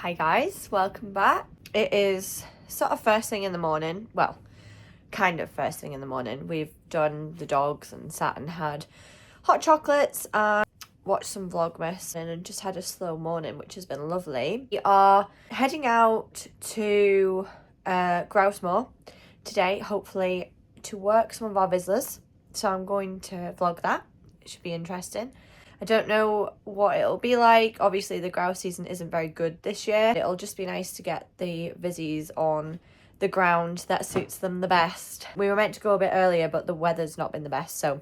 Hi guys, welcome back. It is sort of first thing in the morning, well, kind of first thing in the morning. We've done the dogs and sat and had hot chocolates and watched some Vlogmas and just had a slow morning, which has been lovely. We are heading out to Grouse Moor today, hopefully to work some of our VISZLAS. So I'm going to vlog that. It should be interesting. I don't know what it'll be like. Obviously the grouse season isn't very good this year. It'll just be nice to get the Vizzies on the ground that suits them the best. We were meant to go a bit earlier, but the weather's not been the best, so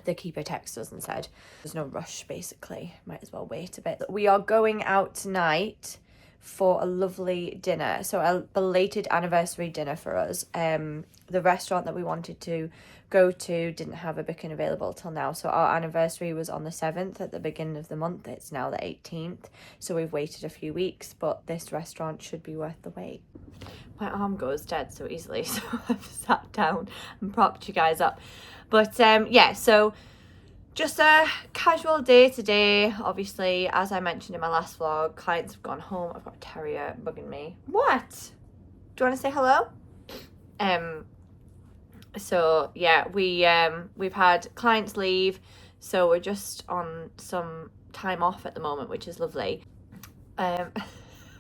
the keeper texted us and said there's no rush, basically. Might as well wait a bit. We are going out tonight for a lovely dinner, so a belated anniversary dinner for us. The restaurant that we wanted to go to didn't have a booking available till now, so our anniversary was on the 7th at the beginning of the month. It's now the 18th, so we've waited a few weeks, but this restaurant should be worth the wait. My arm goes dead so easily, so I've sat down and propped you guys up. But yeah, so just a casual day today. Obviously, as I mentioned in my last vlog, clients have gone home. I've got a terrier bugging me. What? Do you want to say hello? So yeah, we've had clients leave, so we're just on some time off at the moment, which is lovely. I'm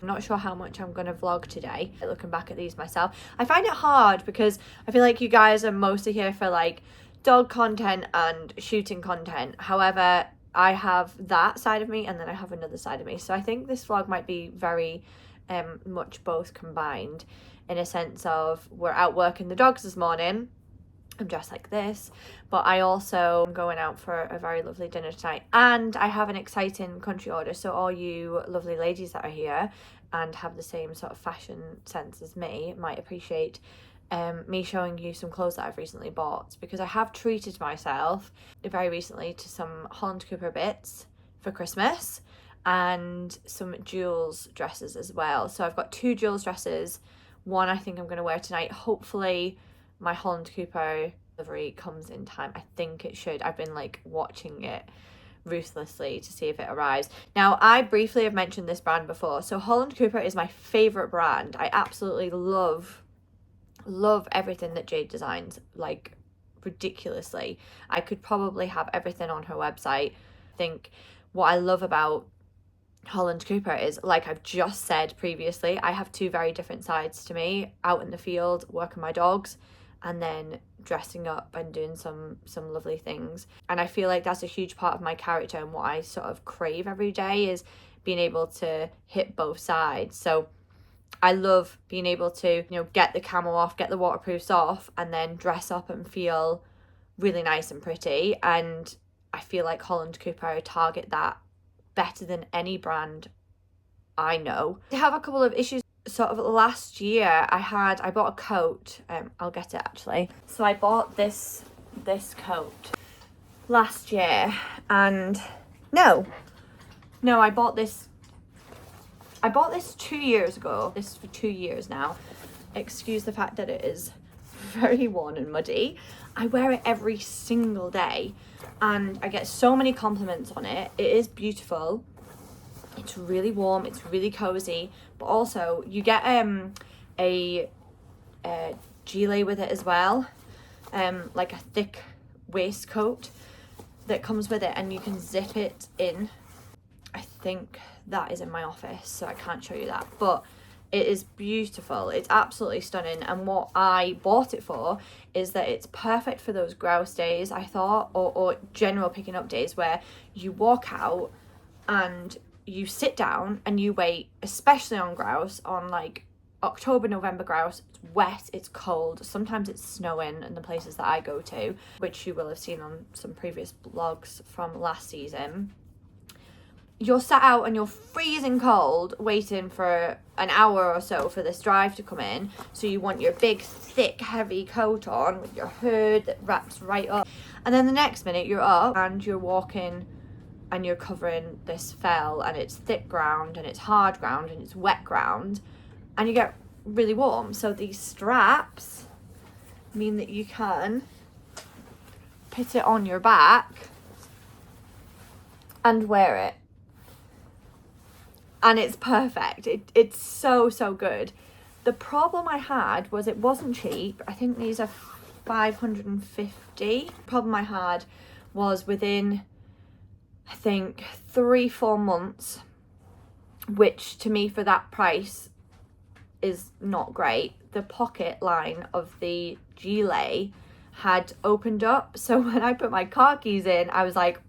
not sure how much I'm going to vlog today, looking back at these myself. I find it hard because I feel like you guys are mostly here for like dog content and shooting content. However, I have that side of me and then I have another side of me. So I think this vlog might be very much both combined, in a sense of we're out working the dogs this morning. I'm dressed like this, but I also am going out for a very lovely dinner tonight, and I have an exciting country order. So all you lovely ladies that are here and have the same sort of fashion sense as me might appreciate me showing you some clothes that I've recently bought, because I have treated myself very recently to some Holland Cooper bits for Christmas and some Joules dresses as well. So I've got two Joules dresses. One I think I'm going to wear tonight. Hopefully my Holland Cooper delivery comes in time. I think it should. I've been like watching it ruthlessly to see if it arrives. Now, I briefly have mentioned this brand before. So Holland Cooper is my favorite brand. I absolutely love everything that Jade designs, like ridiculously. I could probably have everything on her website. I think what I love about Holland Cooper is, like I've just said previously, I have two very different sides to me: out in the field working my dogs, and then dressing up and doing some lovely things. And I feel like that's a huge part of my character, and what I sort of crave every day is being able to hit both sides. So I love being able to, you know, get the camo off, get the waterproofs off, and then dress up and feel really nice and pretty. And I feel like Holland Cooper target that better than any brand I know. I have a couple of issues. Sort of last year I bought a coat. I'll get it actually. So I bought this coat last year, and no, I bought this 2 years ago. This is for 2 years now. Excuse the fact that it is very worn and muddy. I wear it every single day and I get so many compliments on it. It is beautiful. It's really warm, it's really cozy, but also you get a gilet with it as well, like a thick waistcoat that comes with it, and you can zip it in. I think that is in my office, so I can't show you that, but it is beautiful. It's absolutely stunning. And what I bought it for is that it's perfect for those grouse days, I thought, or general picking up days where you walk out and you sit down and you wait, especially on grouse, on like October, November grouse. It's wet, it's cold, sometimes it's snowing in the places that I go to, which you will have seen on some previous vlogs from last season. You're sat out and you're freezing cold waiting for an hour or so for this drive to come in, so you want your big thick heavy coat on with your hood that wraps right up, and then the next minute you're up and you're walking and you're covering this fell, and it's thick ground and it's hard ground and it's wet ground, and you get really warm. So these straps mean that you can put it on your back and wear it. and it's perfect. It's so good. The problem I had was it wasn't cheap. I think these are 550. Problem I had was within, I think, 3-4 months, which to me for that price is not great. The pocket line of the gilet had opened up, so when I put my car keys in, I was like,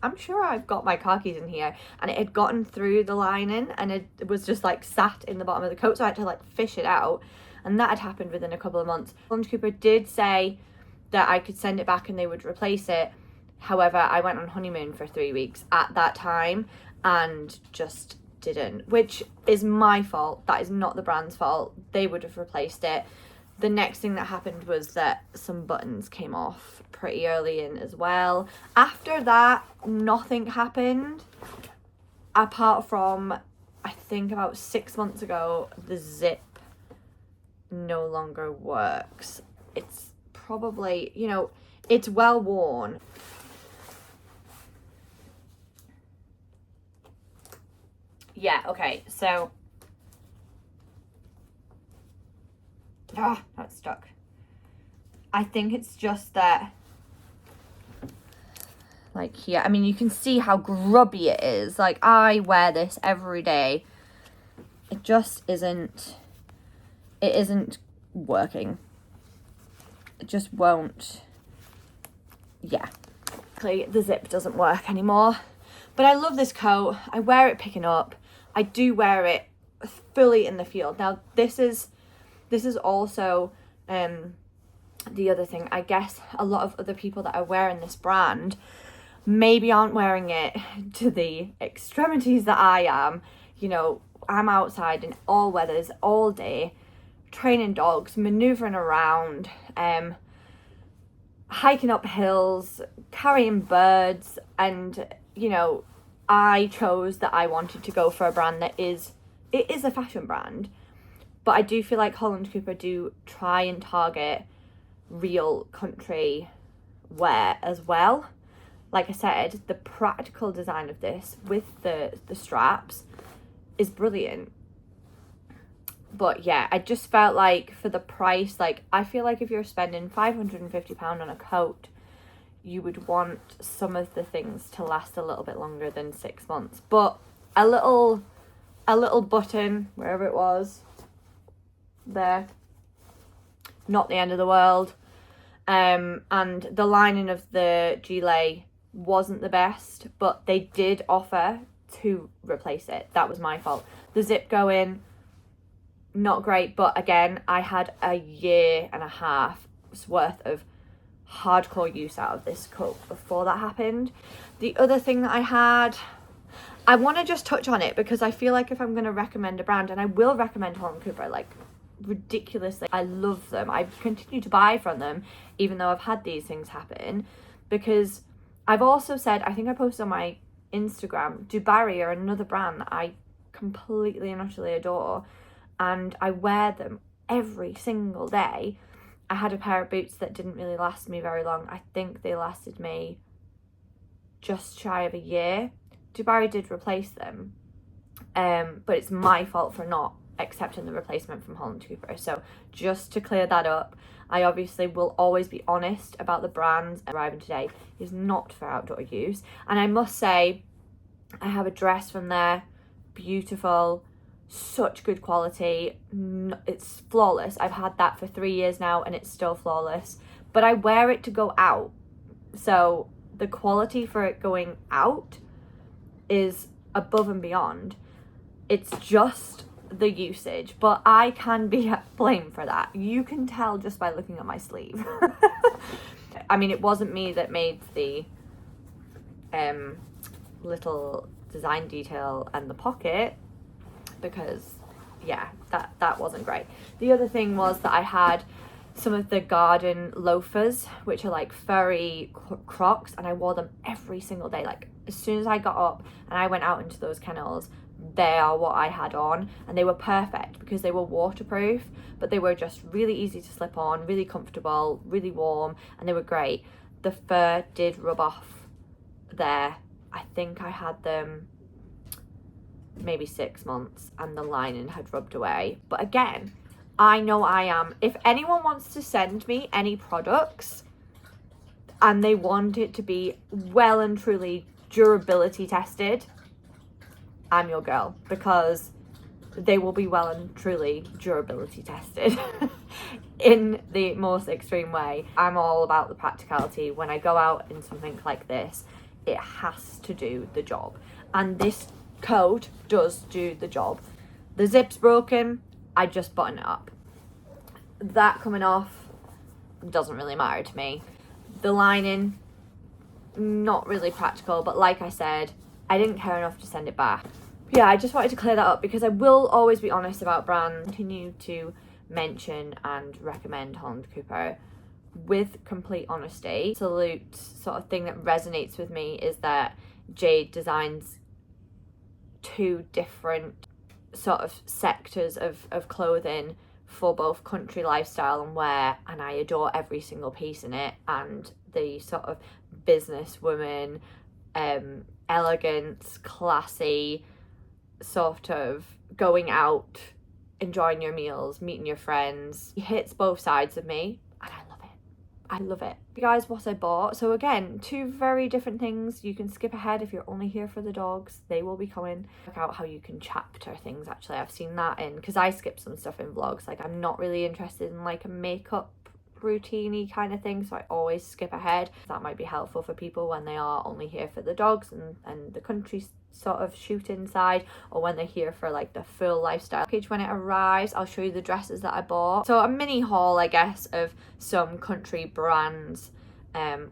I'm sure I've got my car keys in here, and it had gotten through the lining and it was just like sat in the bottom of the coat, so I had to like fish it out, and that had happened within a couple of months. Holland Cooper did say that I could send it back and they would replace it. However, I went on honeymoon for 3 weeks at that time and just didn't, which is my fault. That is not the brand's fault. They would have replaced it. The next thing that happened was that some buttons came off pretty early in as well. After that, nothing happened apart from, I think about 6 months ago, the zip no longer works. It's probably, you know, it's well worn. Yeah, okay, so that's stuck. I think it's just that, like here, I mean, you can see how grubby it is. Like, I wear this every day. It just isn't, it isn't working. It just won't, yeah. The zip doesn't work anymore. But I love this coat. I wear it picking up. I do wear it fully in the field. Now, this is also the other thing. I guess a lot of other people that are wearing this brand maybe aren't wearing it to the extremities that I am. You know, I'm outside in all weathers all day, training dogs, maneuvering around, hiking up hills, carrying birds, and, you know, I chose that I wanted to go for a brand that is a fashion brand. But I do feel like Holland Cooper do try and target real country wear as well. Like I said, the practical design of this with the straps is brilliant. But yeah, I just felt like for the price, like, I feel like if you're spending £550 on a coat, you would want some of the things to last a little bit longer than 6 months. But a little button, wherever it was, there, not the end of the world. And the lining of the gilet wasn't the best, but they did offer to replace it. That was my fault. The zip going, not great, but again, I had a 1.5 years worth of hardcore use out of this coat before that happened. The other thing that I want to just touch on it because I feel like if I'm going to recommend a brand, and I will recommend Holland Cooper, like, ridiculously, I love them. I continue to buy from them even though I've had these things happen, because I've also said, I think I posted on my Instagram, Dubarry are another brand that I completely and utterly adore, and I wear them every single day. I had a pair of boots that didn't really last me very long. I think they lasted me just shy of a year. Dubarry did replace them, but it's my fault for not accepting the replacement from Holland Cooper. So just to clear that up, I obviously will always be honest about the brands. Arriving today is not for outdoor use. And I must say, I have a dress from there, beautiful, such good quality, it's flawless. I've had that for 3 years now and it's still flawless, but I wear it to go out, so the quality for it going out is above and beyond. It's just the usage, but I can be blamed for that. You can tell just by looking at my sleeve. I mean, it wasn't me that made the little design detail and the pocket, because yeah, that wasn't great. The other thing was that I had some of the garden loafers, which are like furry Crocs, and I wore them every single day. Like, as soon as I got up and I went out into those kennels, they are what I had on, and they were perfect because they were waterproof, but they were just really easy to slip on, really comfortable, really warm, and they were great. The fur did rub off there. I think I had them maybe 6 months, and the lining had rubbed away. But again, I know I am. If anyone wants to send me any products and they want it to be well and truly durability tested, I'm your girl, because they will be well and truly durability tested in the most extreme way. I'm all about the practicality. When I go out in something like this, it has to do the job, and this coat does do the job. The zip's broken, I just button it up. That coming off doesn't really matter to me. The lining, not really practical, but like I said, I didn't care enough to send it back. Yeah, I just wanted to clear that up, because I will always be honest about brands. Continue to mention and recommend Holland Cooper with complete honesty. Absolute sort of thing that resonates with me is that Jade designs 2 different sort of sectors of clothing for both country lifestyle and wear, and I adore every single piece in it. And the sort of businesswoman, elegance, classy, sort of going out, enjoying your meals, meeting your friends, it hits both sides of me, and I love it. I love it. You guys, what I bought. So again, 2 very different things. You can skip ahead if you're only here for the dogs. They will be coming. Check out how you can chapter things. Actually, I've seen that in, because I skip some stuff in vlogs. Like, I'm not really interested in like a makeup routine-y kind of thing, so I always skip ahead. That might be helpful for people when they are only here for the dogs and the country sort of shooting side, or when they're here for like the full lifestyle package. When it arrives, I'll show you the dresses that I bought. So a mini haul, I guess, of some country brands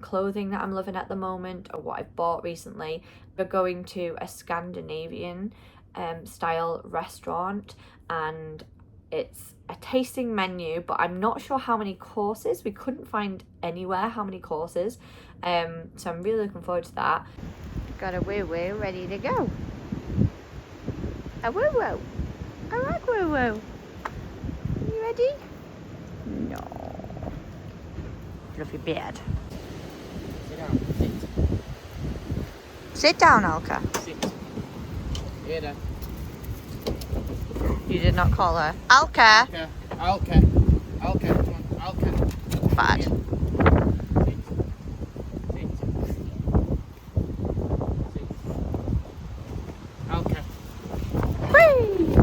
clothing that I'm loving at the moment, or what I've bought recently. We're going to a Scandinavian style restaurant, and it's a tasting menu, but I'm not sure how many courses. We couldn't find anywhere how many courses, so I'm really looking forward to that. Got a woo woo ready to go. A woo woo. I like woo woo. You ready? No. Fluffy bed. Sit down. Sit. Sit down, Alka. Sit. Here then. You did not call her. Alka. Alka. Alka. Come on. Alka. Bad. Sit. Alka. Whee!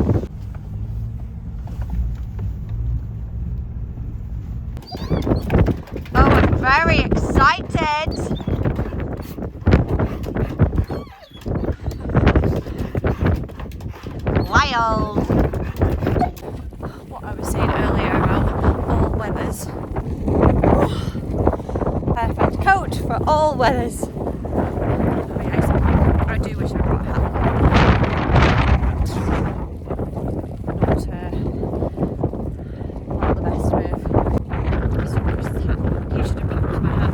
Oh, I'm very excited. Wild. What I was saying earlier about all weathers. Perfect coat for all weathers. I do wish I brought a hat. Not the best move. So Chris's hat. He should have brought my hat.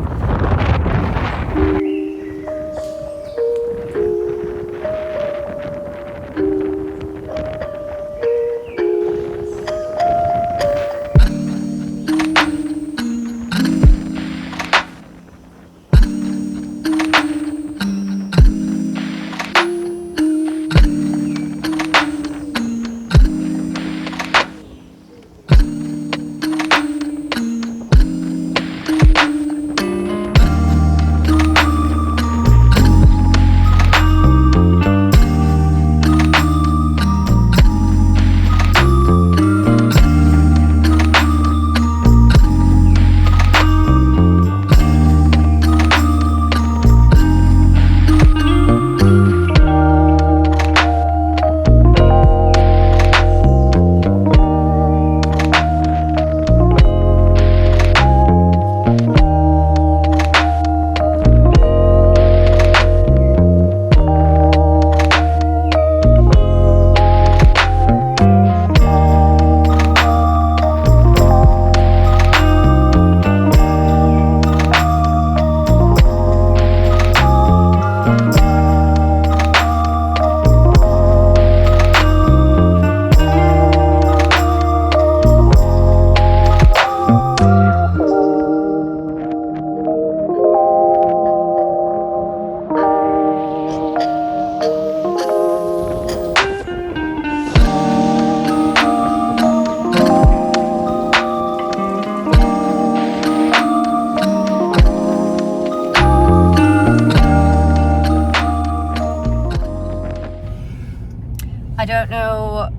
don't know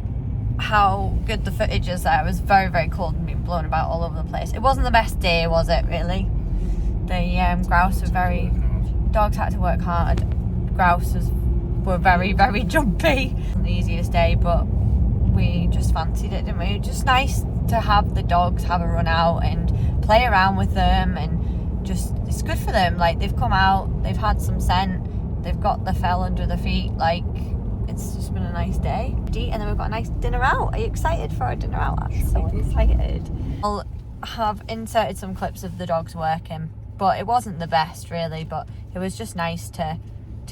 how good the footage is there. It was very, very cold and being blown about all over the place. It wasn't the best day, was it, really? The grouse were very... Dogs had to work hard. Grouse were very, very jumpy. It wasn't the easiest day, but we just fancied it, didn't we? It was just nice to have the dogs have a run out and play around with them, and just, it's good for them. Like, they've come out, they've had some scent, they've got the fell under the feet. Like, it's just been a nice day. And then we've got a nice dinner out. Are you excited for our dinner out? I'm so excited. I'll have inserted some clips of the dogs working, but it wasn't the best really, but it was just nice to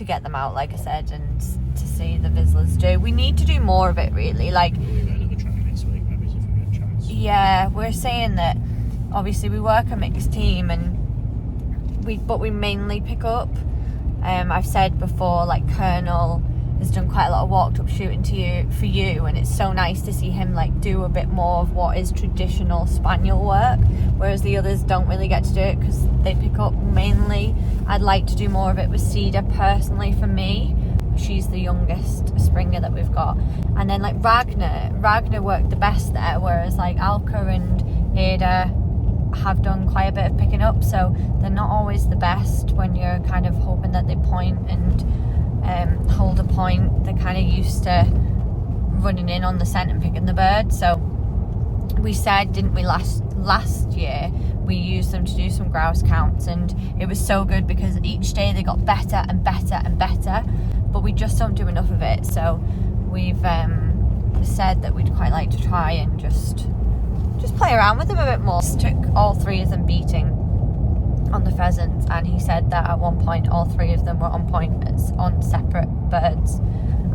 get them out, like I said, and to see the VISZLAS do. We need to do more of it really. Like, we'll get another try next week maybe if we get a chance. Yeah, we're saying that obviously we work a mixed team, and we mainly pick up. I've said before, like, Colonel has done quite a lot of walked up shooting for you, and it's so nice to see him like do a bit more of what is traditional spaniel work, whereas the others don't really get to do it because they pick up mainly. I'd like to do more of it with Cedar personally. For me, she's the youngest Springer that we've got, and then like Ragnar worked the best there, whereas like Alka and Ada have done quite a bit of picking up, so they're not always the best when you're kind of hoping that they point and hold a point. They're kind of used to running in on the scent and picking the bird. So we said, didn't we, last year we used them to do some grouse counts, and it was so good because each day they got better and better and better, but we just don't do enough of it. So we've said that we'd quite like to try and just play around with them a bit more. Took all three of them beating on the pheasants, and he said that at one point all three of them were on point on separate birds,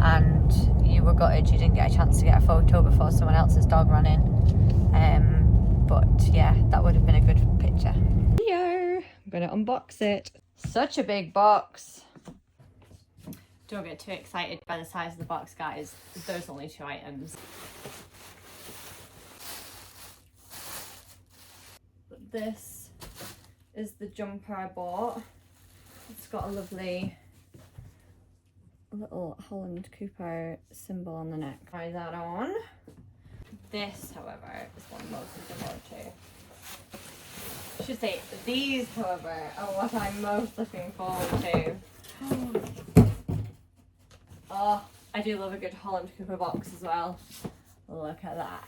and you were gutted you didn't get a chance to get a photo before someone else's dog ran in. But yeah, that would have been a good picture. Here, I'm gonna unbox it. Such a big box. Don't get too excited by the size of the box, guys. There's only 2 items. But this is the jumper I bought. It's got a lovely little Holland Cooper symbol on the neck. Try that on. This, however, is what I'm most looking forward to. I should say, these, however, are what I'm most looking forward to. Oh, I do love a good Holland Cooper box as well. Look at that.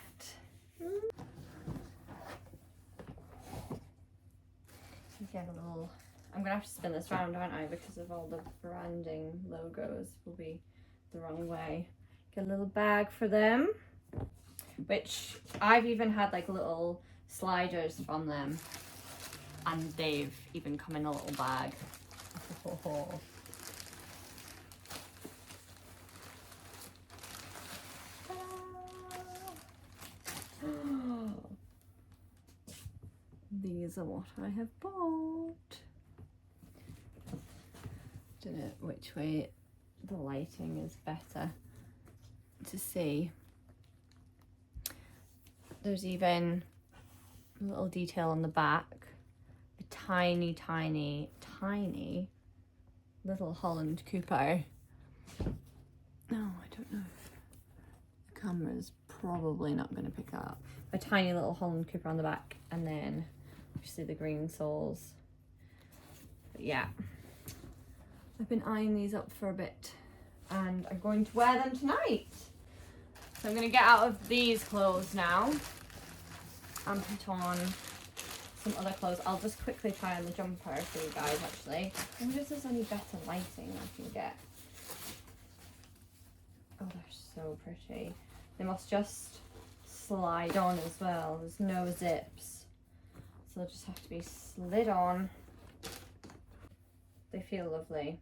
Get a little, I'm gonna have to spin this round, aren't I, because of all the branding logos will be the wrong way. Get a little bag for them, which I've even had like little sliders from them, and they've even come in a little bag. These are what I have bought. Don't know which way the lighting is better to see. There's even a little detail on the back. A tiny, tiny, tiny little Holland Cooper. Oh, I don't know if the camera's probably not going to pick that up. A tiny little Holland Cooper on the back, and then obviously the green soles. But yeah, I've been eyeing these up for a bit, and I'm going to wear them tonight. So I'm going to get out of these clothes now and put on some other clothes. I'll just quickly try on the jumper for you guys, actually. I wonder if there's any better lighting I can get. Oh, they're so pretty. They must just slide on as well. There's no zips, so they'll just have to be slid on. They feel lovely.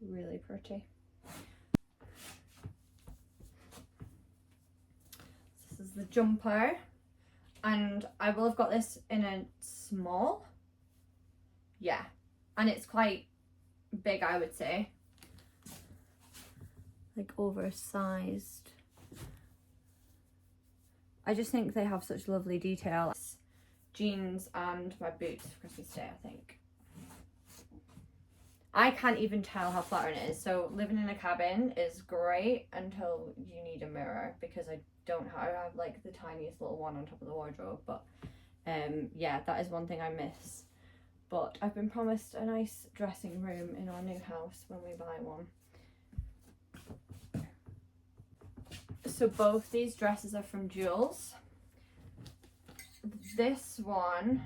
Really pretty. This is the jumper, and I will have got this in a small. Yeah, and it's quite big, I would say. Like oversized. I just think they have such lovely detail. Jeans and my boots for Christmas Day, I think. I can't even tell how flattering it is. So living in a cabin is great until you need a mirror, because I have like the tiniest little one on top of the wardrobe. But yeah, that is one thing I miss. But I've been promised a nice dressing room in our new house when we buy one. So both these dresses are from Joules. This one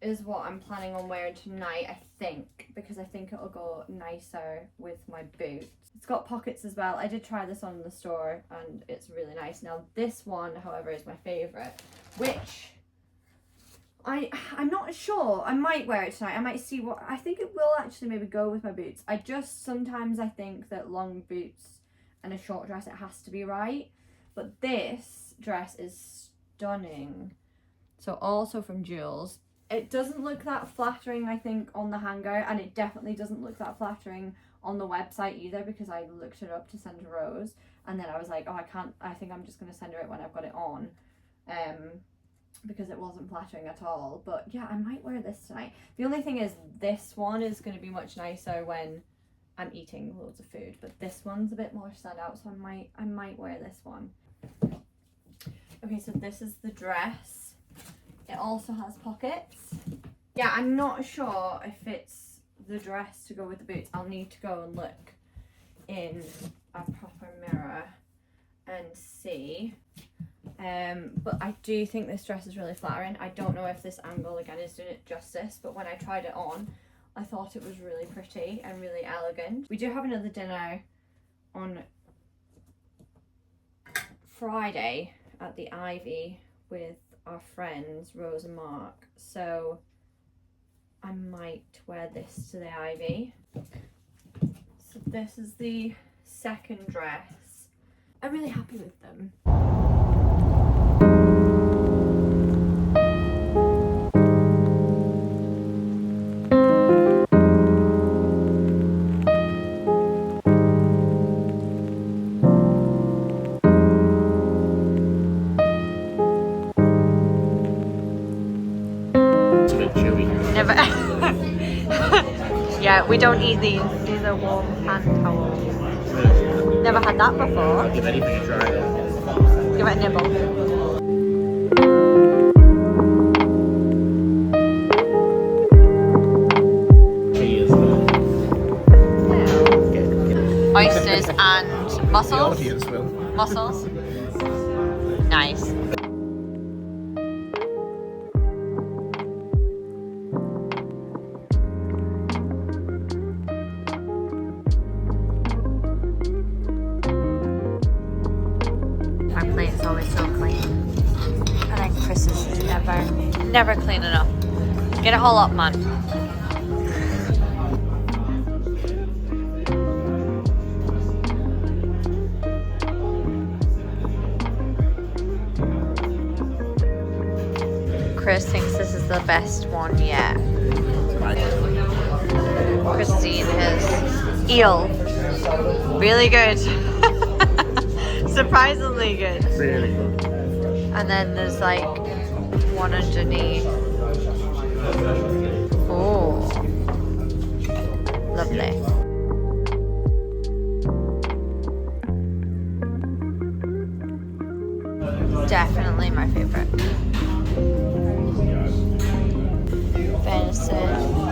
is what I'm planning on wearing tonight, I think, because I think it'll go nicer with my boots. It's got pockets as well. I did try this on in the store and it's really nice. Now this one, however, is my favourite, which I'm not sure. I might wear it tonight. I might see what, I think it will actually maybe go with my boots. Sometimes I think that long boots and a short dress, it has to be right. But this dress is stunning. So also from Joules. It doesn't look that flattering, I think, on the hanger, and it definitely doesn't look that flattering on the website either, because I looked it up to send to Rose, and then I was like, oh, I think I'm just going to send her it when I've got it on, because it wasn't flattering at all. But yeah, I might wear this tonight. The only thing is, this one is going to be much nicer when I'm eating loads of food, but this one's a bit more stand out, so I might wear this one. Okay, so this is the dress. It also has pockets. Yeah, I'm not sure if it's the dress to go with the boots. I'll need to go and look in a proper mirror and see. But I do think this dress is really flattering. I don't know if this angle again is doing it justice, but when I tried it on, I thought it was really pretty and really elegant. We do have another dinner on Friday at the Ivy with our friends Rose and Mark, so I might wear this to the Ivy. So this is the second dress. I'm really happy with them. Never. Yeah, we don't eat these. These are warm hand towels. Never had that before. I'll give anything a try. Give it a nibble. Cheers. Oysters and mussels. The audience will. Mussels. Nice. It's always so clean, and then Chris is never clean enough. Get it all up, man. Chris thinks this is the best one yet. Christine has eel. Really good. Surprisingly good. Really good. And then there's like one underneath. Oh, lovely. Definitely my favorite. Venison.